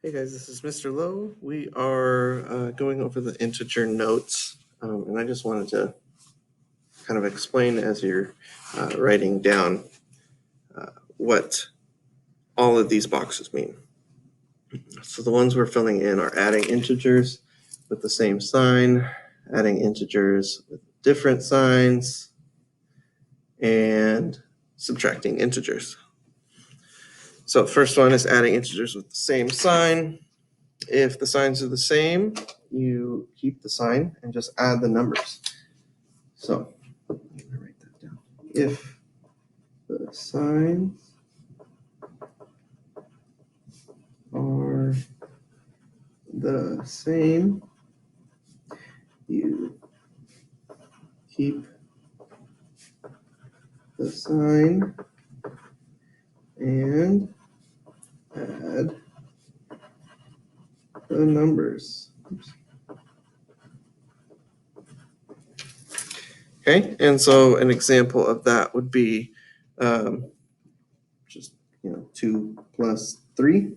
Hey guys, this is Mr. Lowe. We are going over the integer notes, and I just wanted to kind of explain as you're writing down what all of these boxes mean. So the ones we're filling in are adding integers with the same sign, adding integers with different signs, and subtracting integers. So first one is adding integers with the same sign. If the signs are the same, you keep the sign and just add the numbers. So I'm gonna write that down. If the signs are the same, you keep the sign and add the numbers. Oops. Okay, and so an example of that would be just 2 plus 3,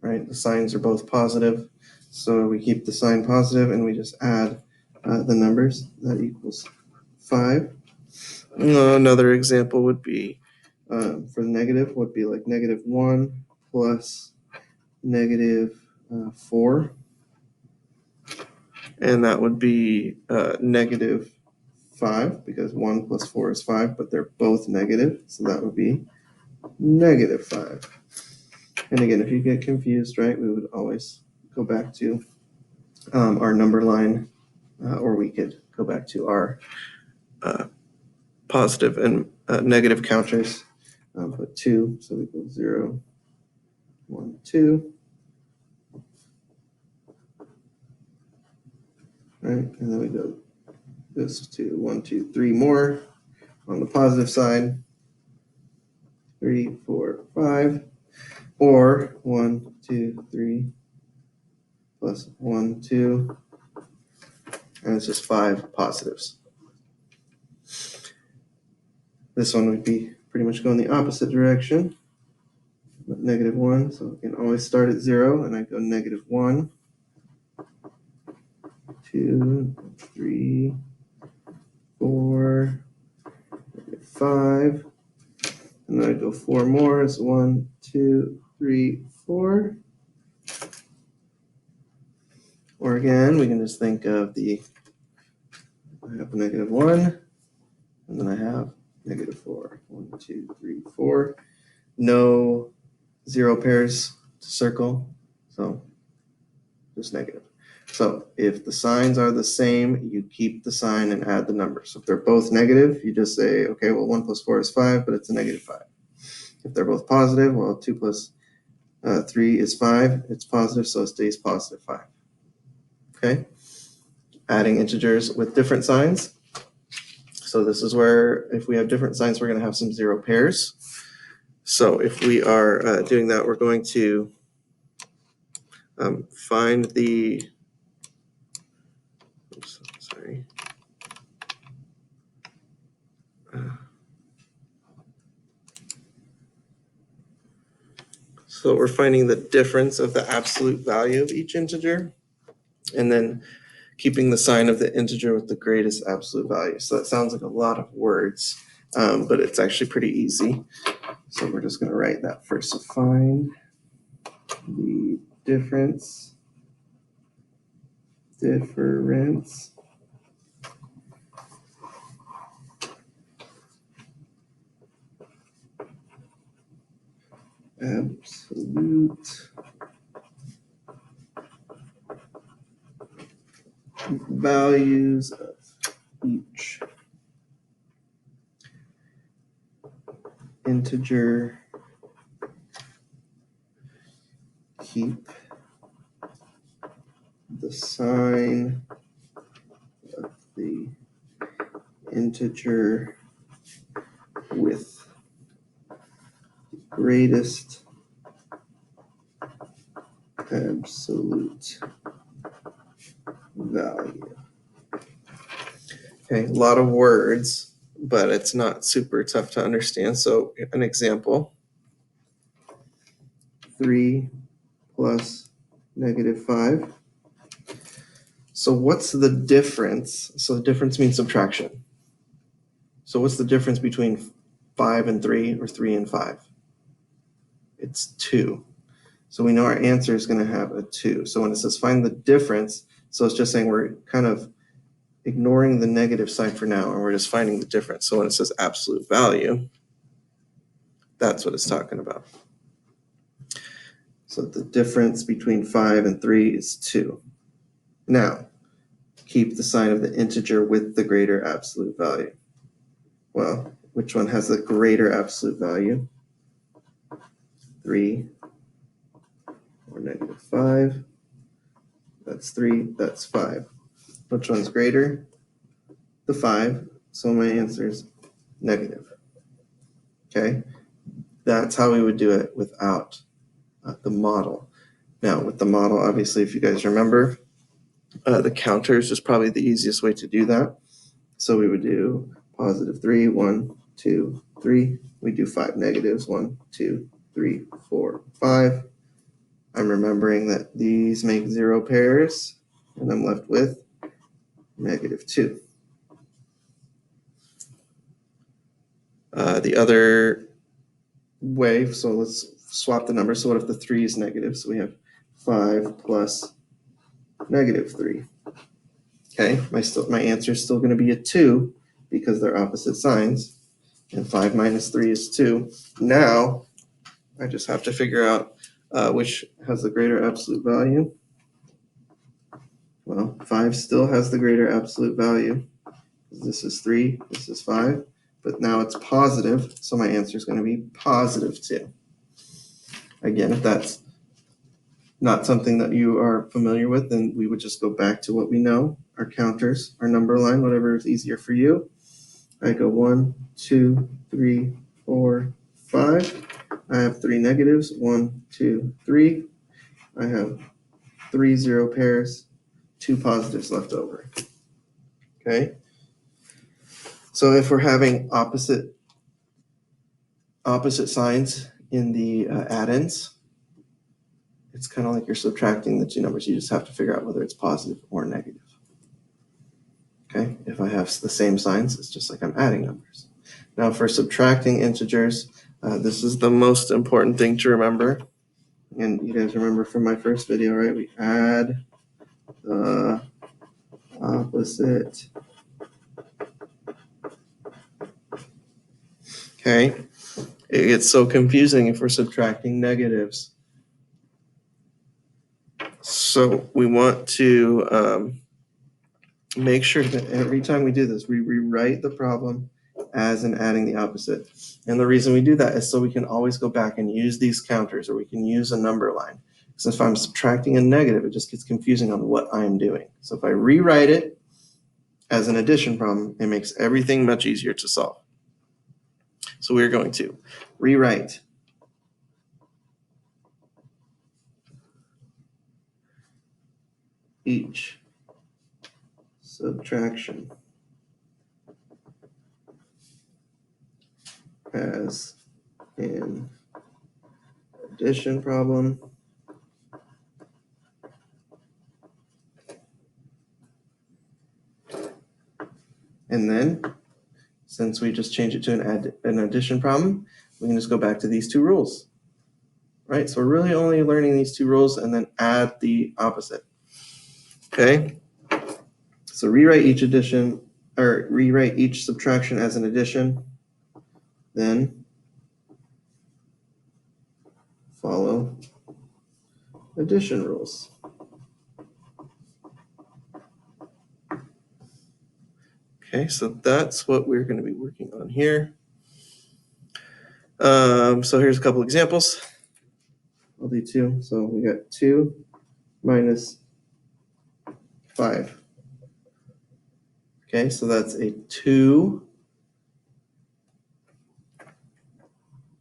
right? The signs are both positive, so we keep the sign positive and we just add the numbers. That equals 5. Another example would be for the negative would be like -1 plus -4, and that would be -5 because 1 plus 4 is 5, but they're both negative, so that would be -5. And again, if you get confused, right, we would always go back to our number line, or we could go back to our positive and negative counters. Put 2, so we go 0, 1, 2. Right, and then we go this to 1, 2, 3 more on the positive side. 3, 4, 5, or 1, 2, 3 plus 1, 2, and it's just 5 positives. This one would be pretty much going the opposite direction. -1, so we can always start at 0, and I go -1, 2, 3, 4, 5, and then I go 4 more. It's 1, 2, 3, 4. Or again, we can just think of I have a -1, and then I have -4. 1, 2, 3, 4. No 0 pairs to circle, so just negative. So if the signs are the same, you keep the sign and add the numbers. So if they're both negative, you just say, okay, well, 1 plus 4 is 5, but it's a -5. If they're both positive, well, 2 plus 3 is 5. It's positive, so it stays +5. Okay? Adding integers with different signs. So this is where if we have different signs, we're going to have some 0 pairs. So if we are doing that, we're going to find the, oops, sorry. So we're finding the difference of the absolute value of each integer, and then keeping the sign of the integer with the greatest absolute value. So that sounds like a lot of words, but it's actually pretty easy. So we're just going to write that first. So find the difference absolute values of each integer. Keep the sign of the integer with greatest absolute value. Okay, a lot of words, but it's not super tough to understand. So an example, 3 plus -5. So what's the difference? So the difference means subtraction. So what's the difference between 5 and 3 or 3 and 5? It's 2. So we know our answer is going to have a 2. So when it says find the difference, so it's just saying we're kind of ignoring the negative sign for now, and we're just finding the difference. So when it says absolute value, that's what it's talking about. So the difference between 5 and 3 is 2. Now, keep the sign of the integer with the greater absolute value. Well, which one has the greater absolute value? 3 or -5. That's 3, that's 5. Which one's greater? The 5. So my answer is negative. Okay? That's how we would do it without the model. Now, with the model, obviously, if you guys remember, the counters is probably the easiest way to do that. So we would do +3, 1, 2, 3. We do 5 negatives, 1, 2, 3, 4, 5. I'm remembering that these make 0 pairs, and I'm left with -2. The other way, so let's swap the numbers. So what if the 3 is negative? So we have 5 plus -3. Okay, my answer is still going to be a 2 because they're opposite signs. And 5 minus 3 is 2. Now, I just have to figure out which has the greater absolute value. Well, 5 still has the greater absolute value. This is 3, this is 5. But now it's positive, so my answer is going to be +2. Again, if that's not something that you are familiar with, then we would just go back to what we know, our counters, our number line, whatever is easier for you. I go 1, 2, 3, 4, 5. I have 3 negatives, 1, 2, 3. I have 3 0 pairs, 2 positives left over. Okay? So if we're having opposite signs in the addends, it's kind of like you're subtracting the two numbers. You just have to figure out whether it's positive or negative. Okay, if I have the same signs, it's just like I'm adding numbers. Now for subtracting integers, this is the most important thing to remember. And you guys remember from my first video, right? We add the opposite. Okay, it gets so confusing if we're subtracting negatives. So we want to make sure that every time we do this, we rewrite the problem as in adding the opposite. And the reason we do that is so we can always go back and use these counters, or we can use a number line. Because if I'm subtracting a negative, it just gets confusing on what I'm doing. So if I rewrite it as an addition problem, it makes everything much easier to solve. So we're going to rewrite each subtraction as an addition problem. And then, since we just changed it to an addition problem, we can just go back to these two rules. Right? So we're really only learning these two rules and then add the opposite. Okay? So rewrite each addition, or rewrite each subtraction as an addition. Then follow addition rules. Okay, so that's what we're going to be working on here. So here's a couple examples. I'll do 2. So we got 2 minus 5. Okay, so that's a 2.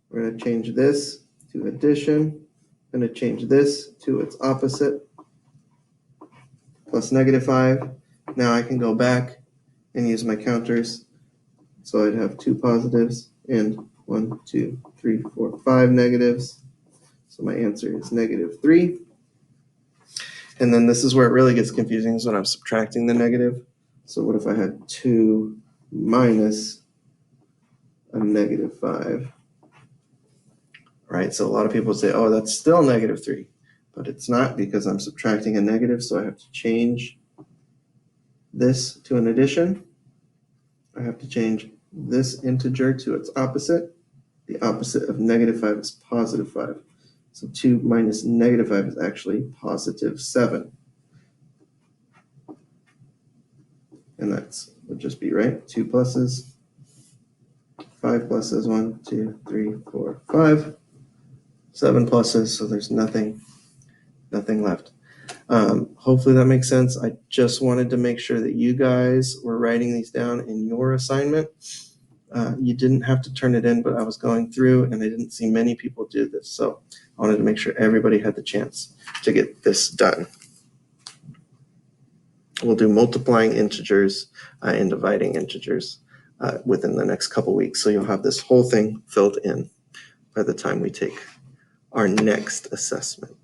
We're going to change this to addition. I'm going to change this to its opposite, plus -5. Now I can go back and use my counters. So I'd have 2 positives and 1, 2, 3, 4, 5 negatives. So my answer is -3. And then this is where it really gets confusing, is when I'm subtracting the negative. So what if I had 2 minus a negative 5? Right, so a lot of people say, oh, that's still negative 3. But it's not, because I'm subtracting a negative, so I have to change this to an addition. I have to change this integer to its opposite. The opposite of negative 5 is positive 5. So 2 minus negative 5 is actually positive 7. And that's would just be right. 2 pluses, 5 pluses, 1, 2, 3, 4, 5. 7 pluses, so there's nothing left. Hopefully that makes sense. I just wanted to make sure that you guys were writing these down in your assignment. You didn't have to turn it in, but I was going through and I didn't see many people do this. So I wanted to make sure everybody had the chance to get this done. We'll do multiplying integers and dividing integers within the next couple weeks. So you'll have this whole thing filled in by the time we take our next assessment.